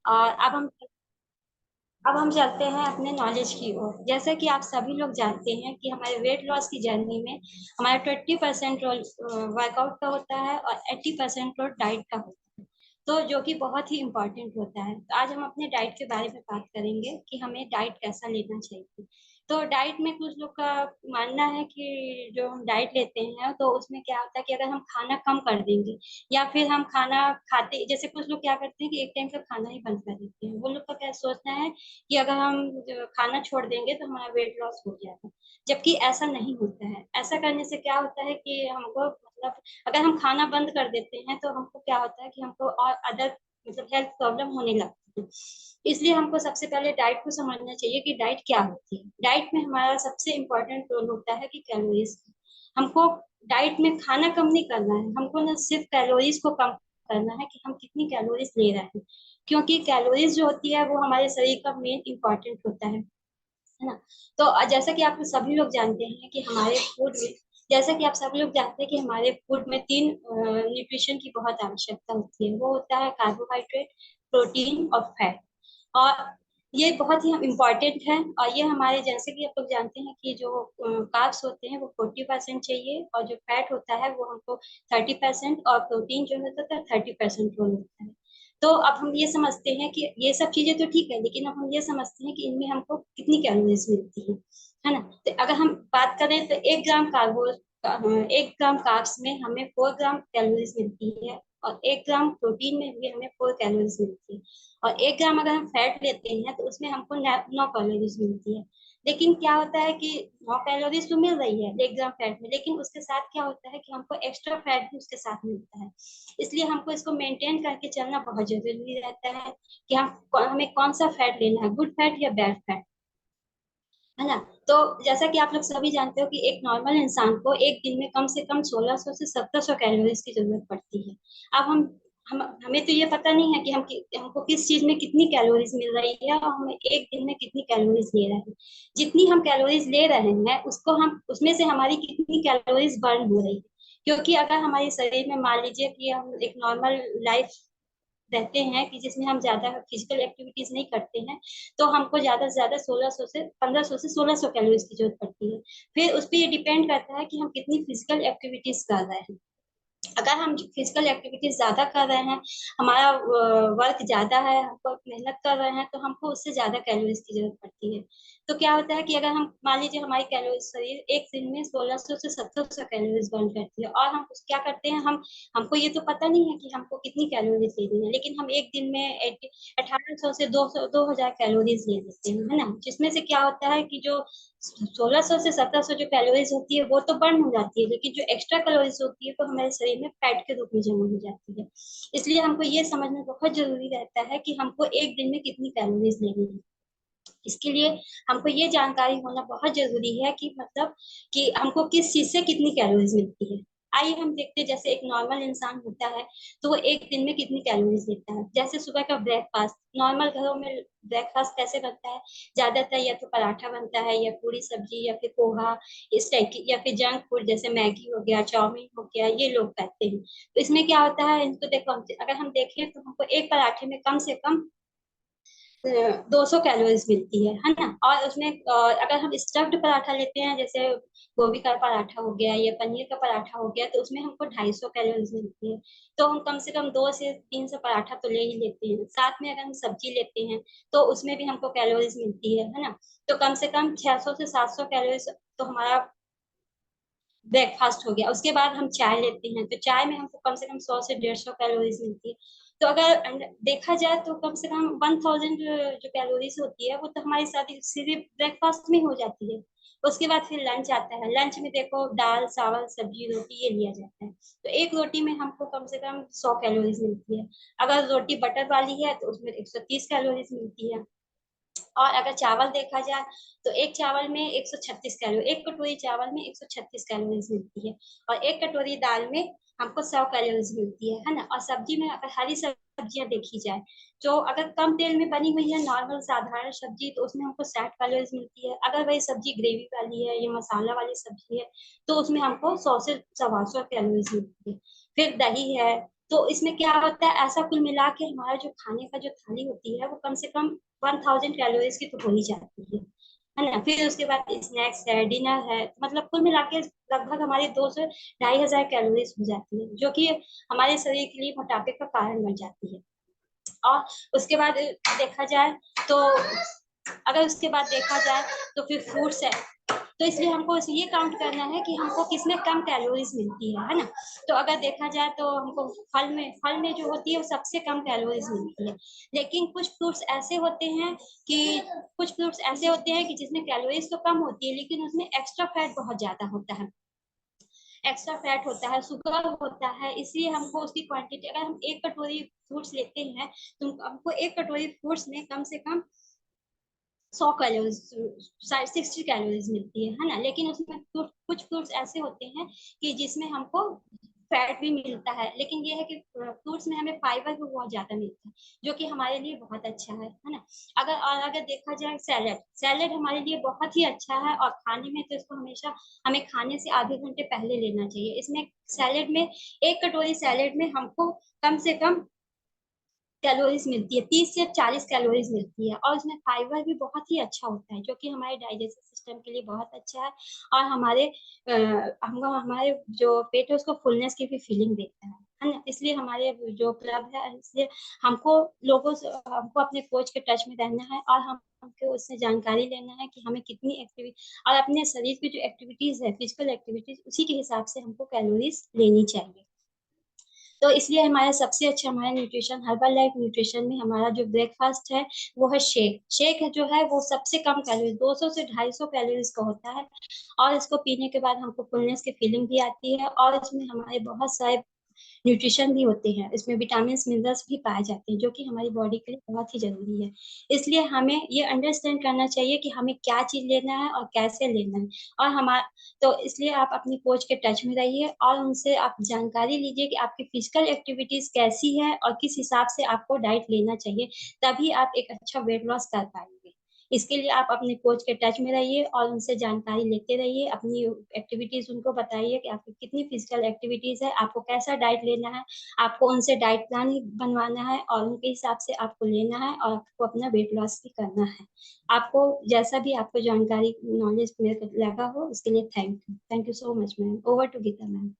और अब हम चलते हैं अपने नॉलेज की ओर। जैसा कि आप सभी लोग जानते हैं कि हमारे वेट लॉस की जर्नी में हमारा 20% रोल वर्कआउट का होता है और 80% रोल डाइट का होता है, तो जो कि बहुत ही इम्पोर्टेंट होता है। तो आज हम अपने डाइट के बारे में बात करेंगे कि हमें डाइट कैसा लेना चाहिए। तो डाइट में कुछ लोग का मानना है कि जो हम डाइट लेते हैं तो उसमें क्या होता है कि अगर हम खाना कम कर देंगे या फिर हम खाना खाते, जैसे कुछ लोग क्या करते हैं कि एक टाइम का खाना ही बंद कर देते हैं। वो लोग का क्या सोचना है कि अगर हम जो खाना छोड़ देंगे तो हमारा वेट लॉस हो जाएगा, जबकि ऐसा नहीं होता है। ऐसा करने से क्या होता है कि हमको मतलब अगर हम खाना बंद कर देते हैं तो हमको क्या होता है कि हमको और अदर मतलब हेल्थ प्रॉब्लम होने लगती है। इसलिए हमको सबसे पहले डाइट को समझना चाहिए कि डाइट क्या होती है। डाइट में हमारा सबसे इम्पोर्टेंट रोल होता है कि कैलोरीज। हमको डाइट में खाना कम नहीं करना है, हमको ना सिर्फ कैलोरीज को कम करना है कि हम कितनी कैलोरीज ले रहे हैं, क्योंकि कैलोरीज जो होती है वो हमारे शरीर का मेन इंपॉर्टेंट होता है ना। तो जैसा कि आप सभी लोग जानते हैं कि हमारे फूड में जैसा कि आप सभी लोग जानते हैं कि हमारे फूड में तीन न्यूट्रिशन की बहुत आवश्यकता होती है। वो होता है कार्बोहाइड्रेट, प्रोटीन और फैट। और ये बहुत ही इम्पोर्टेंट है। और ये हमारे, जैसे कि आप लोग जानते हैं कि जो कार्ब्स होते हैं वो 40% चाहिए, और जो फैट होता है वो हमको 30%, और प्रोटीन जो होता है 30% वो होता है। तो अब हम ये समझते हैं कि ये सब चीजें तो ठीक है, लेकिन अब हम ये समझते हैं कि इनमें हमको कितनी कैलोरीज मिलती है ना। तो अगर हम बात करें तो 1 ग्राम कार्ब्स में हमें 4 ग्राम कैलोरीज मिलती है, और 1 ग्राम प्रोटीन में भी हमें 4 कैलोरीज मिलती है, और 1 ग्राम अगर हम फैट लेते हैं तो उसमें हमको 9 कैलोरीज मिलती है। लेकिन क्या होता है कि 9 कैलोरीज तो मिल रही है 1 ग्राम फैट में, लेकिन उसके साथ क्या होता है कि हमको एक्स्ट्रा फैट भी उसके साथ मिलता है। इसलिए हमको इसको मेंटेन करके चलना बहुत जरूरी रहता है कि हमें कौन सा फैट लेना है, गुड फैट या बैड फैट, है ना। तो जैसा कि आप लोग सभी जानते हो कि एक नॉर्मल इंसान को एक दिन में कम से कम 1600 से 1700 कैलोरीज की जरूरत पड़ती है। अब हम हमें तो ये पता नहीं है कि हमको किस चीज में कितनी कैलोरीज मिल रही है, और हमें एक दिन में कितनी कैलोरीज ले रहे हैं। जितनी हम कैलोरीज ले रहे हैं उसको हम उसमें से हमारी कितनी कैलोरीज बर्न हो रही है। क्योंकि अगर हमारे शरीर में मान लीजिए कि हम एक नॉर्मल लाइफ रहते हैं कि जिसमें हम ज्यादा फिजिकल एक्टिविटीज नहीं करते हैं, तो हमको ज्यादा से ज्यादा 1600 से 1500 से 1600 कैलोरीज की जरूरत पड़ती है। फिर उस पर ये डिपेंड करता है कि हम कितनी फिजिकल एक्टिविटीज कर रहे हैं। अगर हम फिजिकल एक्टिविटीज ज्यादा कर रहे हैं, हमारा वर्क ज्यादा है, हमको मेहनत कर रहे हैं, तो हमको उससे ज्यादा कैलोरीज की जरूरत पड़ती है। तो क्या होता है कि अगर हम मान लीजिए हमारी कैलोरीज शरीर एक दिन में 1600 से 1700 कैलोरीज बर्न करती है, और हम क्या करते हैं, हम हमको ये तो पता नहीं है कि हमको कितनी कैलोरीज लेनी है, लेकिन हम एक दिन में 1800 से 2000 कैलोरीज ले लेते हैं, है ना। जिसमें से क्या होता है कि जो 1600 से 1700 जो कैलोरीज होती है वो तो बर्न हो जाती है, लेकिन जो एक्स्ट्रा कैलोरीज होती है वो हमारे शरीर में फैट के रूप में जमा हो जाती है। इसलिए हमको ये समझना बहुत जरूरी रहता है कि हमको एक दिन में कितनी कैलोरीज लेनी है। इसके लिए हमको ये जानकारी होना बहुत जरूरी है कि मतलब कि हमको किस चीज से कितनी कैलोरीज मिलती है। आइए हम देखते हैं, जैसे एक नॉर्मल इंसान होता है तो वो एक दिन में कितनी कैलोरीज लेता है। जैसे सुबह का ब्रेकफास्ट, नॉर्मल घरों में ब्रेकफास्ट कैसे बनता है, ज्यादातर या तो पराठा बनता है या पूरी सब्जी या फिर पोहा, इस टाइप की, या फिर जंक फूड जैसे मैगी हो गया, चाउमीन हो गया, ये लोग खाते हैं। तो इसमें क्या होता है, इनको देखो अगर हम देखें तो हमको एक पराठे में कम से कम 200 कैलोरीज मिलती है ना। और उसमें अगर हम स्टफ्ड पराठा लेते हैं, जैसे गोभी का पराठा हो गया या पनीर का पराठा हो गया, तो उसमें हमको 250 कैलोरीज मिलती है। तो हम कम से कम 2 से 300 पराठा तो ले ही लेते हैं। साथ में अगर हम सब्जी लेते हैं तो उसमें भी हमको कैलोरीज मिलती है ना। तो कम से कम 600 से 700 कैलोरीज तो हमारा ब्रेकफास्ट हो गया। उसके बाद हम चाय लेते हैं तो चाय में हमको कम से कम 100 से 150 कैलोरीज मिलती है। तो अगर देखा जाए तो कम से कम 1000 जो कैलोरीज होती है वो तो हमारी सारी सीधे ब्रेकफास्ट में हो जाती है। उसके बाद फिर लंच आता है। लंच में देखो दाल चावल सब्जी रोटी ये लिया जाता है। तो एक रोटी में हमको कम से कम 100 कैलोरीज मिलती है। अगर रोटी बटर वाली है तो उसमें 130 कैलोरीज मिलती है। और अगर चावल देखा जाए तो एक चावल में 136 कैलोरी, एक कटोरी चावल में 136 कैलोरीज मिलती है। और एक कटोरी दाल में हमको 100 कैलोरीज मिलती है ना। और सब्जी में अगर हरी सब्जियां देखी जाए, जो अगर कम तेल में बनी हुई है नॉर्मल साधारण सब्जी, तो उसमें हमको 60 कैलोरीज मिलती है। अगर वही सब्जी ग्रेवी वाली है या मसाला वाली सब्जी है तो उसमें हमको 100 से 125 कैलोरीज मिलती है। फिर दही है, तो इसमें क्या होता है, ऐसा कुल मिला के हमारा जो खाने का जो थाली होती है वो कम से कम 1000 कैलोरीज की तो हो ही जाती है ना। फिर उसके बाद स्नैक्स है, डिनर है, मतलब कुल मिला के लगभग हमारे 2 से 2500 कैलोरीज हो जाती है, जो कि हमारे शरीर के लिए मोटापे का कारण बन जाती है। और उसके बाद देखा जाए तो अगर उसके बाद देखा जाए तो फिर फ्रूट्स है, तो इसलिए हमको ये काउंट करना है कि हमको किसमें कम कैलोरीज मिलती है ना। तो अगर देखा जाए तो हमको फल में जो होती है वो सबसे कम कैलोरीज मिलती है। लेकिन कुछ फ्रूट्स ऐसे होते हैं कि जिसमें कैलोरीज तो कम होती है लेकिन उसमें एक्स्ट्रा फैट बहुत ज्यादा होता है, एक्स्ट्रा फैट होता है, शुगर होता है। इसलिए हमको उसकी क्वांटिटी, अगर हम 1 कटोरी फ्रूट्स लेते हैं तो हमको 1 कटोरी फ्रूट्स में कम से कम 100 कैलोरीज, 60 कैलोरीज मिलती है ना। लेकिन उसमें कुछ फ्रूट्स ऐसे होते हैं कि जिसमें हमको फैट भी मिलता है, लेकिन ये है कि फ्रूट्स में हमें फाइबर भी बहुत ज्यादा मिलता है, जो कि हमारे लिए बहुत अच्छा है ना। अगर देखा जाए सैलेड, सैलेड हमारे लिए बहुत ही अच्छा है, और खाने में तो इसको हमेशा हमें खाने से आधे घंटे पहले लेना चाहिए। इसमें सैलेड में 1 कटोरी सैलेड में हमको कम से कम कैलोरीज मिलती है, 30 से 40 कैलोरीज मिलती है, और उसमें फाइबर भी बहुत ही अच्छा होता है, जो कि हमारे डाइजेस्टिव सिस्टम के लिए बहुत अच्छा है। और हमको हमारे जो पेट है उसको फुलनेस की भी फीलिंग देता है ना। इसलिए हमारे जो क्लब है, इसलिए हमको अपने कोच के टच में रहना है, और हमको उससे जानकारी लेना है कि हमें कितनी एक्टिविटी, और अपने शरीर की जो एक्टिविटीज है, फिजिकल एक्टिविटीज, उसी के हिसाब से हमको कैलोरीज लेनी चाहिए। तो इसलिए हमारा सबसे अच्छा, हमारा न्यूट्रिशन, हर्बल लाइफ न्यूट्रिशन में हमारा जो ब्रेकफास्ट है वो है शेक। शेक है जो है वो सबसे कम कैलोरी, 200 से 250 कैलोरीज का होता है, और इसको पीने के बाद हमको फुलनेस की फीलिंग भी आती है, और इसमें हमारे बहुत सारे न्यूट्रिशन भी होते हैं, इसमें विटामिन मिनरल्स भी पाए जाते हैं, जो कि हमारी बॉडी के लिए बहुत ही जरूरी है। इसलिए हमें ये अंडरस्टैंड करना चाहिए कि हमें क्या चीज लेना है और कैसे लेना है। और हमारा तो इसलिए आप अपने कोच के टच में रहिए, और उनसे आप जानकारी लीजिए कि आपकी फिजिकल एक्टिविटीज कैसी है और किस हिसाब से आपको डाइट लेना चाहिए, तभी आप एक अच्छा वेट लॉस कर पाएंगे। इसके लिए आप अपने कोच के टच में रहिए और उनसे जानकारी लेते रहिए, अपनी एक्टिविटीज उनको बताइए कि आपकी कितनी फिजिकल एक्टिविटीज है, आपको कैसा डाइट लेना है। आपको उनसे डाइट प्लान बनवाना है, और उनके हिसाब से आपको लेना है, और आपको अपना वेट लॉस भी करना है। आपको जैसा भी आपको जानकारी नॉलेज मेरे को लगा हो, उसके लिए thank you so much ma'am. Over to Geeta ma'am.